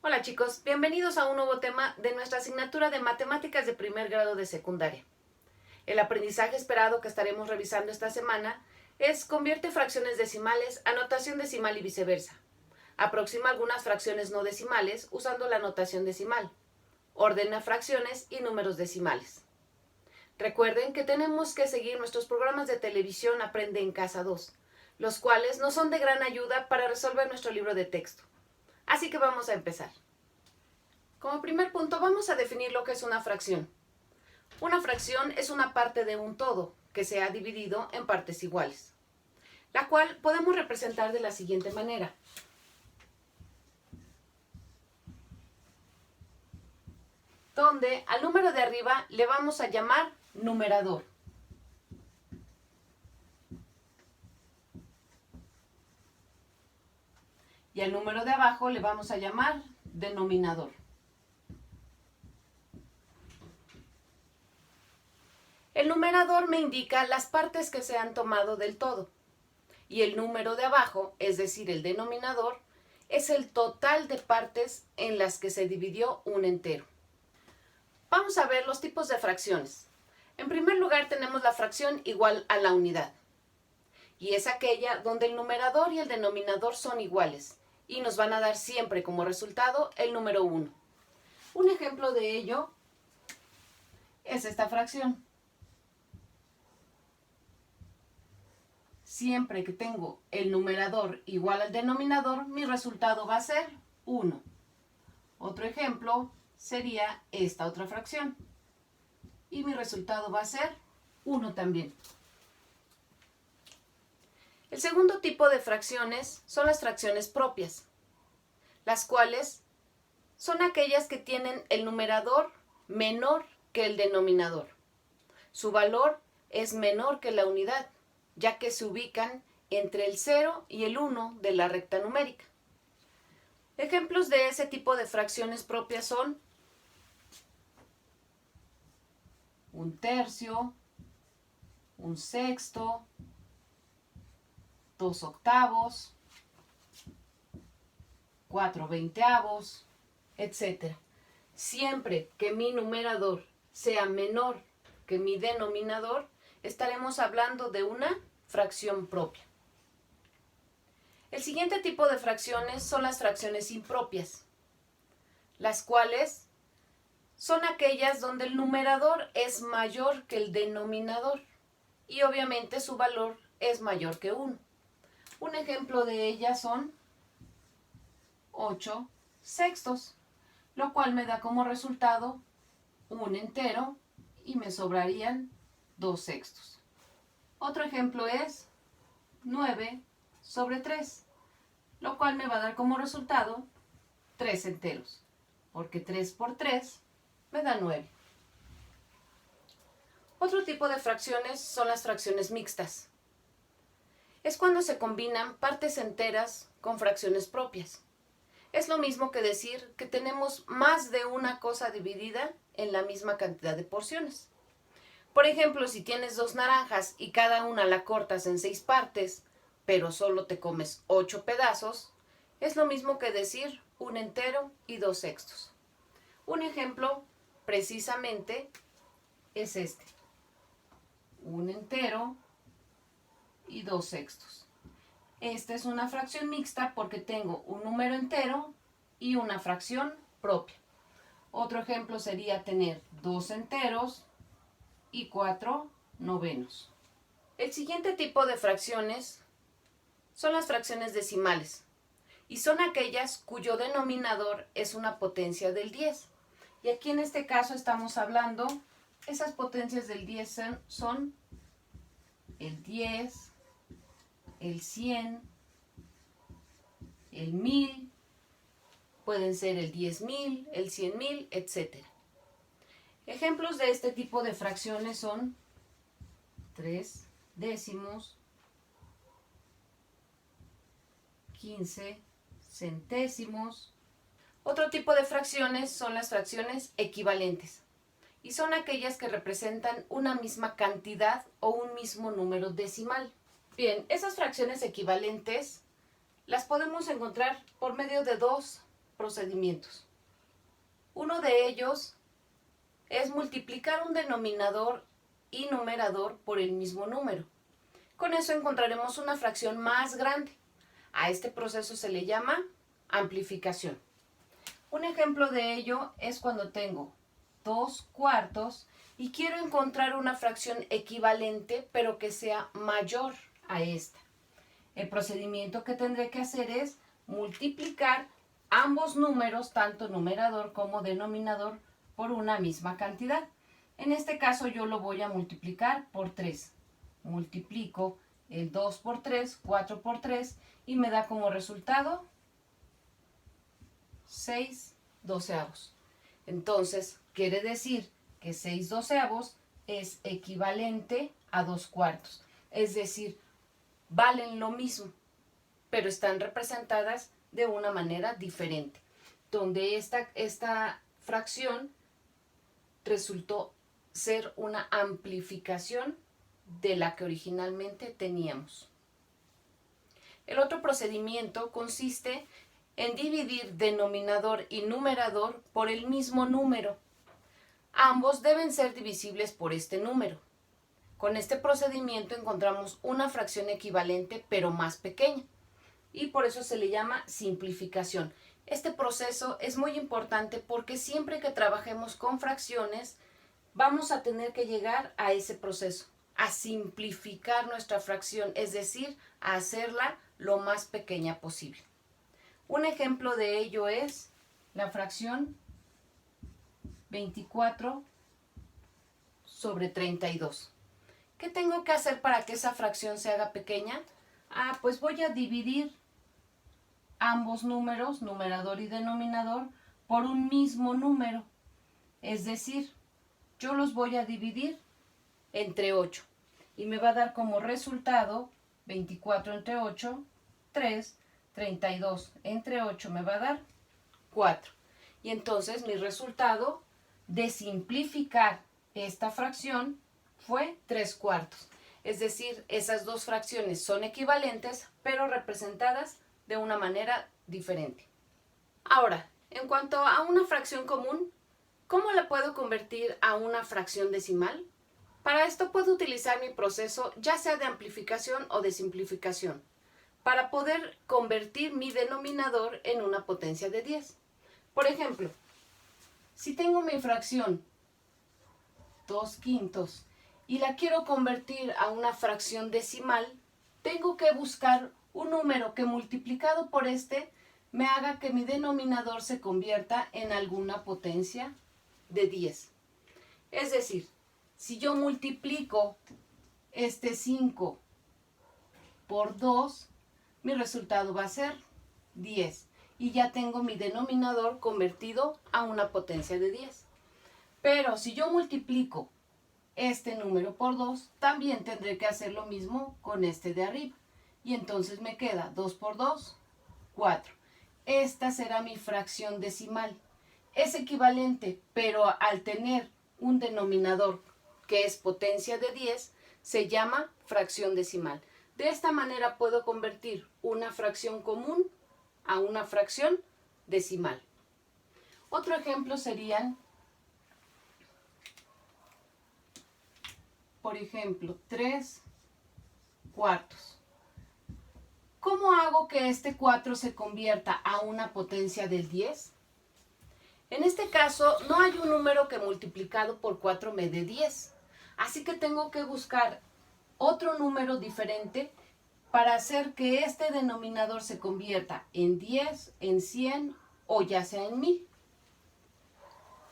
Hola chicos, bienvenidos a un nuevo tema de nuestra asignatura de Matemáticas de primer grado de secundaria. El aprendizaje esperado que estaremos revisando esta semana es convierte fracciones decimales a notación decimal y viceversa. Aproxima algunas fracciones no decimales usando la notación decimal. Ordena fracciones y números decimales. Recuerden que tenemos que seguir nuestros programas de televisión Aprende en Casa 2, los cuales nos son de gran ayuda para resolver nuestro libro de texto. Así que vamos a empezar. Como primer punto vamos a definir lo que es una fracción. Una fracción es una parte de un todo que se ha dividido en partes iguales, la cual podemos representar de la siguiente manera. Donde al número de arriba le vamos a llamar numerador. Y al número de abajo le vamos a llamar denominador. El numerador me indica las partes que se han tomado del todo. Y el número de abajo, es decir, el denominador, es el total de partes en las que se dividió un entero. Vamos a ver los tipos de fracciones. En primer lugar tenemos la fracción igual a la unidad. Y es aquella donde el numerador y el denominador son iguales y nos van a dar siempre como resultado el número 1. Un ejemplo de ello es esta fracción. Siempre que tengo el numerador igual al denominador, mi resultado va a ser 1. Otro ejemplo sería esta otra fracción. Y mi resultado va a ser 1 también. El segundo tipo de fracciones son las fracciones propias, las cuales son aquellas que tienen el numerador menor que el denominador. Su valor es menor que la unidad, ya que se ubican entre el 0 y el 1 de la recta numérica. Ejemplos de ese tipo de fracciones propias son 1/3, 1/6, 2/8, 4/20, etc. Siempre que mi numerador sea menor que mi denominador, estaremos hablando de una fracción propia. El siguiente tipo de fracciones son las fracciones impropias, las cuales son aquellas donde el numerador es mayor que el denominador y obviamente su valor es mayor que 1. Un ejemplo de ellas son 8/6, lo cual me da como resultado un entero y me sobrarían 2/6. Otro ejemplo es 9/3, lo cual me va a dar como resultado 3 enteros, porque 3 por 3 me da 9. Otro tipo de fracciones son las fracciones mixtas. Es cuando se combinan partes enteras con fracciones propias. Es lo mismo que decir que tenemos más de una cosa dividida en la misma cantidad de porciones. Por ejemplo, si tienes 2 naranjas y cada una la cortas en 6 partes, pero solo te comes 8 pedazos, es lo mismo que decir un entero y 2/6. Un ejemplo precisamente es este. Un entero y 2/6. Esta es una fracción mixta porque tengo un número entero y una fracción propia. Otro ejemplo sería tener 2 enteros y 4/9. El siguiente tipo de fracciones son las fracciones decimales y son aquellas cuyo denominador es una potencia del 10. Y aquí en este caso estamos hablando, esas potencias del 10 son el 10, el 100, el 1000, pueden ser el 10.000, el 100.000, etc. Ejemplos de este tipo de fracciones son 3 décimos, 15 centésimos. Otro tipo de fracciones son las fracciones equivalentes y son aquellas que representan una misma cantidad o un mismo número decimal. Bien, esas fracciones equivalentes las podemos encontrar por medio de dos procedimientos. Uno de ellos es multiplicar un denominador y numerador por el mismo número. Con eso encontraremos una fracción más grande. A este proceso se le llama amplificación. Un ejemplo de ello es cuando tengo 2/4 y quiero encontrar una fracción equivalente pero que sea mayor a esta. El procedimiento que tendré que hacer es multiplicar ambos números, tanto numerador como denominador, por una misma cantidad. En este caso yo lo voy a multiplicar por 3. Multiplico el 2 por 3, 4 por 3 y me da como resultado 6/12. Entonces, quiere decir que 6/12 es equivalente a 2/4. Es decir, valen lo mismo, pero están representadas de una manera diferente, donde esta fracción resultó ser una amplificación de la que originalmente teníamos. El otro procedimiento consiste en dividir denominador y numerador por el mismo número. Ambos deben ser divisibles por este número. Con este procedimiento encontramos una fracción equivalente pero más pequeña y por eso se le llama simplificación. Este proceso es muy importante porque siempre que trabajemos con fracciones vamos a tener que llegar a ese proceso, a simplificar nuestra fracción, es decir, a hacerla lo más pequeña posible. Un ejemplo de ello es la fracción 24/32. ¿Qué tengo que hacer para que esa fracción se haga pequeña? Pues voy a dividir ambos números, numerador y denominador, por un mismo número. Es decir, yo los voy a dividir entre 8 y me va a dar como resultado 24 entre 8, 3, 32 entre 8 me va a dar 4. Y entonces mi resultado de simplificar esta fracción fue 3/4. Es decir, esas dos fracciones son equivalentes, pero representadas de una manera diferente. Ahora, en cuanto a una fracción común, ¿cómo la puedo convertir a una fracción decimal? Para esto puedo utilizar mi proceso ya sea de amplificación o de simplificación, para poder convertir mi denominador en una potencia de 10. Por ejemplo, si tengo mi fracción 2/5 y la quiero convertir a una fracción decimal, tengo que buscar un número que multiplicado por este me haga que mi denominador se convierta en alguna potencia de 10. Es decir, si yo multiplico este 5 por 2, mi resultado va a ser 10. Y ya tengo mi denominador convertido a una potencia de 10. Pero si yo multiplico este número por 2, también tendré que hacer lo mismo con este de arriba. Y entonces me queda 2 por 2, 4. Esta será mi fracción decimal. Es equivalente, pero al tener un denominador que es potencia de 10, se llama fracción decimal. De esta manera puedo convertir una fracción común a una fracción decimal. Otro ejemplo serían, por ejemplo, 3/4. ¿Cómo hago que este 4 se convierta a una potencia del 10? En este caso, no hay un número que multiplicado por 4 me dé 10. Así que tengo que buscar otro número diferente para hacer que este denominador se convierta en 10, en 100 o ya sea en 1000.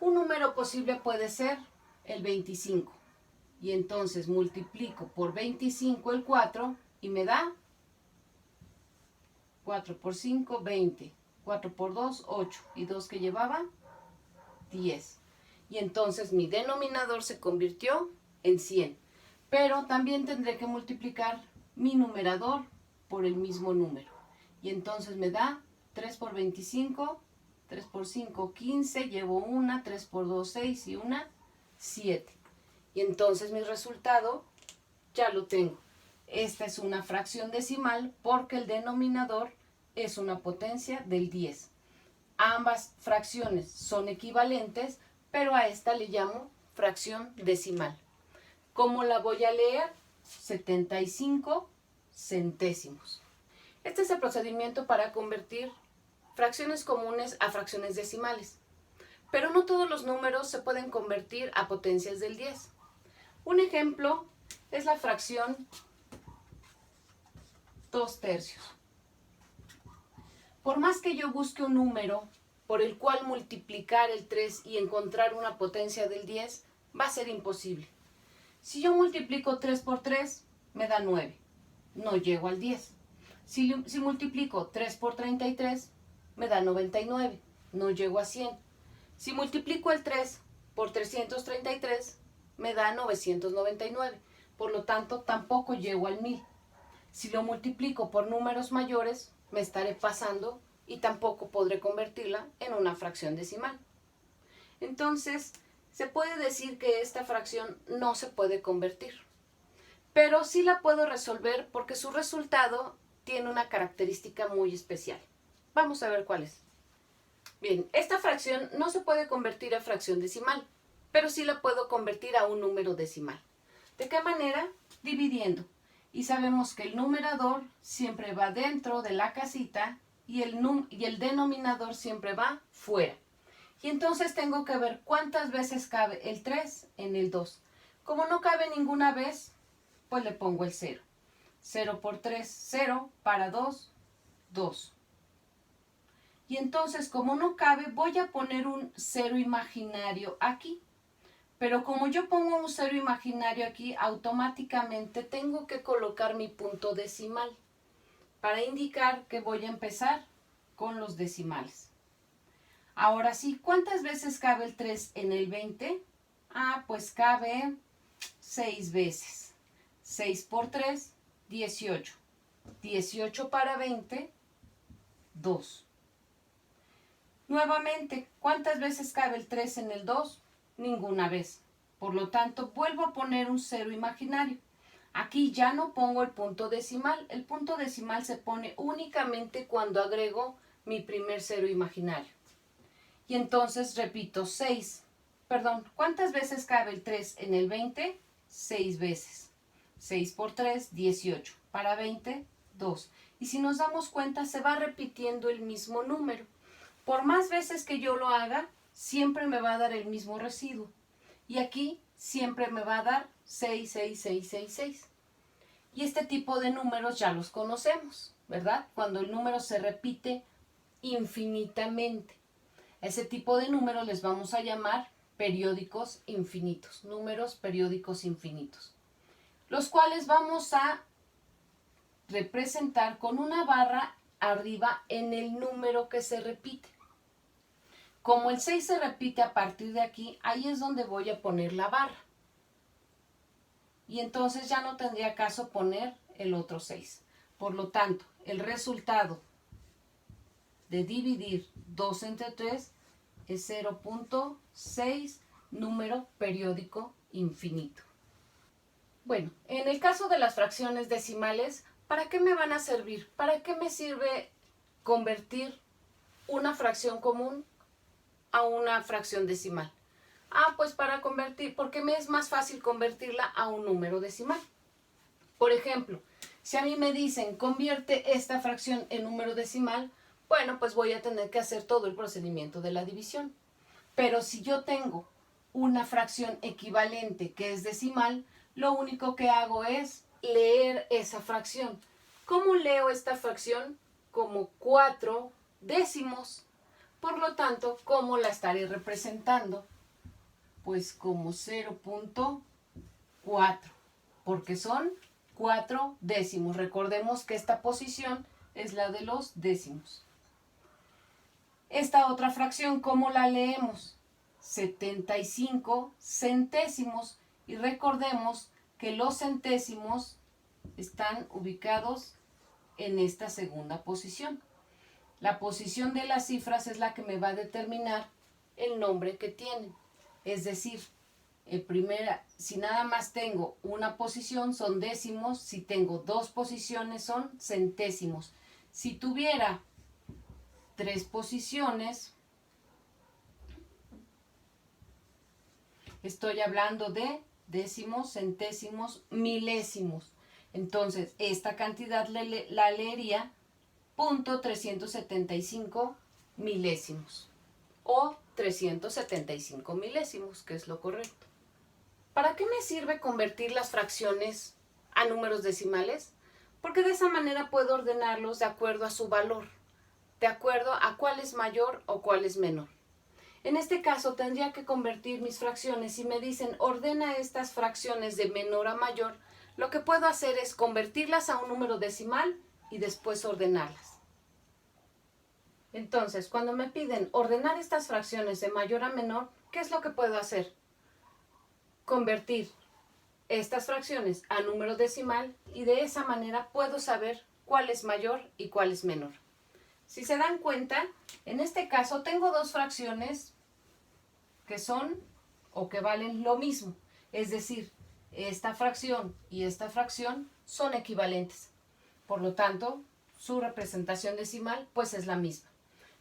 Un número posible puede ser el 25. Y entonces multiplico por 25 el 4 y me da 4 por 5, 20. 4 por 2, 8. Y 2 que llevaba, 10. Y entonces mi denominador se convirtió en 100. Pero también tendré que multiplicar mi numerador por el mismo número. Y entonces me da 3 por 25, 3 por 5, 15. Llevo una, 3 por 2, 6 y una, 7. Y entonces mi resultado ya lo tengo. Esta es una fracción decimal porque el denominador es una potencia del 10. ambas fracciones son equivalentes, pero a esta le llamo fracción decimal. ¿Cómo la voy a leer? 75 centésimos. Este es el procedimiento para convertir fracciones comunes a fracciones decimales. Pero no todos los números se pueden convertir a potencias del 10. Un ejemplo es la fracción 2/3. Por más que yo busque un número por el cual multiplicar el 3 y encontrar una potencia del 10, va a ser imposible. Si yo multiplico 3 por 3, me da 9. No llego al 10. Si multiplico 3 por 33, me da 99. No llego a 100. Si multiplico el 3 por 333, me da 999. Por lo tanto, tampoco llego al 1000. Si lo multiplico por números mayores, me estaré pasando y tampoco podré convertirla en una fracción decimal. Entonces, se puede decir que esta fracción no se puede convertir. Pero sí la puedo resolver porque su resultado tiene una característica muy especial. Vamos a ver cuál es. Bien, esta fracción no se puede convertir a fracción decimal, pero sí la puedo convertir a un número decimal. ¿De qué manera? Dividiendo. Y sabemos que el numerador siempre va dentro de la casita y el denominador siempre va fuera. Y entonces tengo que ver cuántas veces cabe el 3 en el 2. Como no cabe ninguna vez, pues le pongo el 0. 0 por 3, 0. Para 2, 2. Y entonces, como no cabe, voy a poner un 0 imaginario aquí. Pero como yo pongo un 0 imaginario aquí, automáticamente tengo que colocar mi punto decimal para indicar que voy a empezar con los decimales. Ahora sí, ¿cuántas veces cabe el 3 en el 20? Pues cabe 6 veces. 6 por 3, 18. 18 para 20, 2. Nuevamente, ¿cuántas veces cabe el 3 en el 2? Ninguna vez. Por lo tanto, vuelvo a poner un 0 imaginario. Aquí ya no pongo el punto decimal. El punto decimal se pone únicamente cuando agrego mi primer 0 imaginario. Y entonces repito 6. ¿Cuántas veces cabe el 3 en el 20? 6 veces. 6 por 3, 18. Para 20, 2. Y si nos damos cuenta, se va repitiendo el mismo número. Por más veces que yo lo haga, siempre me va a dar el mismo residuo. Y aquí siempre me va a dar 6, 6, 6, 6, 6. Y este tipo de números ya los conocemos, ¿verdad? Cuando el número se repite infinitamente. Ese tipo de números les vamos a llamar periódicos infinitos, números periódicos infinitos, los cuales vamos a representar con una barra arriba en el número que se repite. Como el 6 se repite a partir de aquí, ahí es donde voy a poner la barra. Y entonces ya no tendría caso poner el otro 6. Por lo tanto, el resultado de dividir 2 entre 3 es 0.6, número periódico infinito. Bueno, en el caso de las fracciones decimales, ¿para qué me van a servir? ¿Para qué me sirve convertir una fracción común a una fracción decimal? Pues para convertir, porque me es más fácil convertirla a un número decimal. Por ejemplo, si a mí me dicen convierte esta fracción en número decimal, bueno, pues voy a tener que hacer todo el procedimiento de la división. Pero si yo tengo una fracción equivalente que es decimal, lo único que hago es leer esa fracción. ¿Cómo leo esta fracción? Como 4 décimos. Por lo tanto, ¿cómo la estaré representando? Pues como 0.4, porque son 4 décimos. Recordemos que esta posición es la de los décimos. Esta otra fracción, ¿cómo la leemos? 75 centésimos. Y recordemos que los centésimos están ubicados en esta segunda posición. La posición de las cifras es la que me va a determinar el nombre que tienen. Es decir, si nada más tengo una posición son décimos, si tengo dos posiciones son centésimos. Si tuviera 3 posiciones. Estoy hablando de décimos, centésimos, milésimos. Entonces, esta cantidad la leería 0.375 milésimos o 375 milésimos, que es lo correcto. ¿Para qué me sirve convertir las fracciones a números decimales? Porque de esa manera puedo ordenarlos de acuerdo a su valor, de acuerdo a cuál es mayor o cuál es menor. En este caso tendría que convertir mis fracciones. Si me dicen ordena estas fracciones de menor a mayor, lo que puedo hacer es convertirlas a un número decimal y después ordenarlas. Entonces, cuando me piden ordenar estas fracciones de mayor a menor, ¿qué es lo que puedo hacer? Convertir estas fracciones a número decimal y de esa manera puedo saber cuál es mayor y cuál es menor. Si se dan cuenta, en este caso tengo dos fracciones que son o que valen lo mismo. Es decir, esta fracción y esta fracción son equivalentes. Por lo tanto, su representación decimal pues es la misma.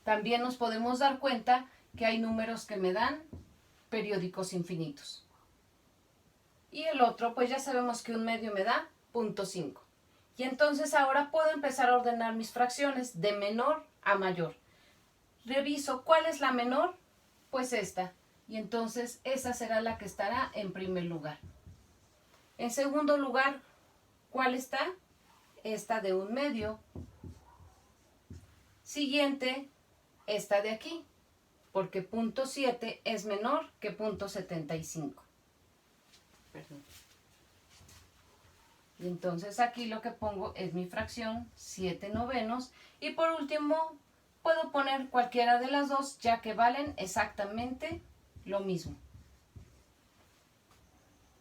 También nos podemos dar cuenta que hay números que me dan periódicos infinitos. Y el otro, pues ya sabemos que un medio me da 0.5. Y entonces ahora puedo empezar a ordenar mis fracciones de menor a mayor. Reviso cuál es la menor, pues esta. Y entonces esa será la que estará en primer lugar. En segundo lugar, ¿cuál está? Esta de un medio. Siguiente, esta de aquí, porque 0.7 es menor que 0.75. Perdón. Y entonces aquí lo que pongo es mi fracción 7 novenos. Y por último, puedo poner cualquiera de las dos, ya que valen exactamente lo mismo.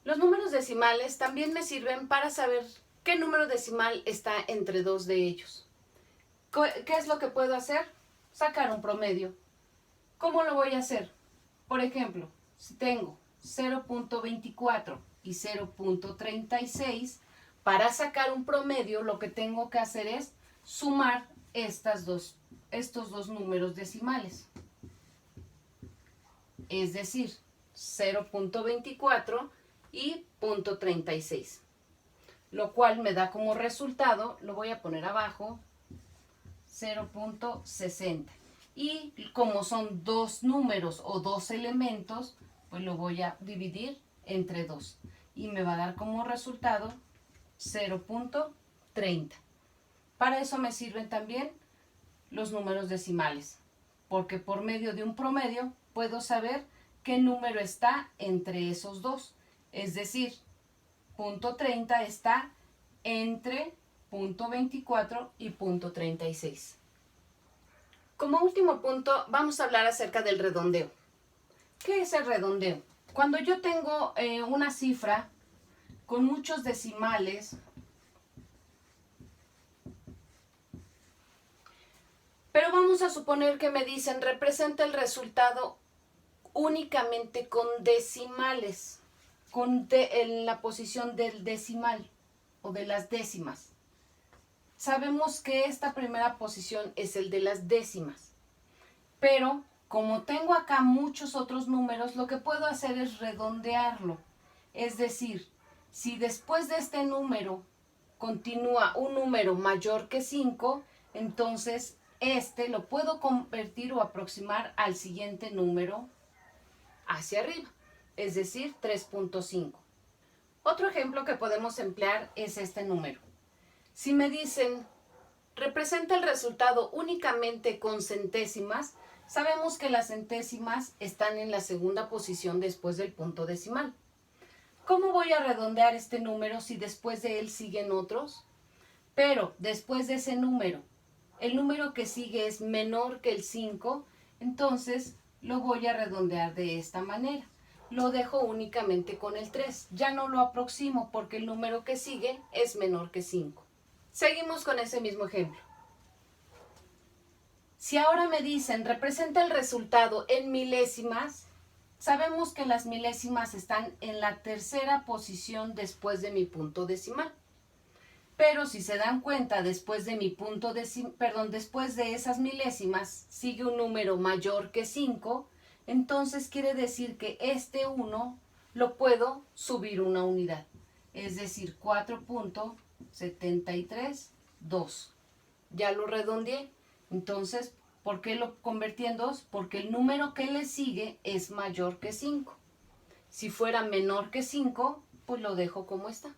Los números decimales también me sirven para saber qué número decimal está entre dos de ellos. ¿Qué es lo que puedo hacer? Sacar un promedio. ¿Cómo lo voy a hacer? Por ejemplo, si tengo 0.24 y 0.36, para sacar un promedio lo que tengo que hacer es sumar estos dos números decimales. Es decir, 0.24 y 0.36. Lo cual me da como resultado, lo voy a poner abajo, 0.60. Y como son dos números o dos elementos, pues lo voy a dividir entre 2. Y me va a dar como resultado 0.30. Para eso me sirven también los números decimales, porque por medio de un promedio puedo saber qué número está entre esos dos. Es decir, 0.30 está entre 0.24 y 0.36. Como último punto, vamos a hablar acerca del redondeo. ¿Qué es el redondeo? Cuando yo tengo una cifra con muchos decimales, pero vamos a suponer que me dicen representa el resultado únicamente con decimales, en la posición del decimal o de las décimas. Sabemos que esta primera posición es el de las décimas, pero como tengo acá muchos otros números, lo que puedo hacer es redondearlo. Es decir, si después de este número continúa un número mayor que 5, entonces este lo puedo convertir o aproximar al siguiente número hacia arriba, es decir, 3.5. Otro ejemplo que podemos emplear es este número. Si me dicen, representa el resultado únicamente con centésimas, sabemos que las centésimas están en la segunda posición después del punto decimal. ¿Cómo voy a redondear este número si después de él siguen otros? Pero después de ese número, el número que sigue es menor que el 5, entonces lo voy a redondear de esta manera. Lo dejo únicamente con el 3. Ya no lo aproximo porque el número que sigue es menor que 5. Seguimos con ese mismo ejemplo. Si ahora me dicen representa el resultado en milésimas, sabemos que las milésimas están en la tercera posición después de mi punto decimal. Pero si se dan cuenta, después de después de esas milésimas, sigue un número mayor que 5, entonces quiere decir que este 1 lo puedo subir una unidad. Es decir, 4.732. Ya lo redondeé. Entonces, ¿por qué lo convertí en 2? Porque el número que le sigue es mayor que 5. Si fuera menor que 5, pues lo dejo como está.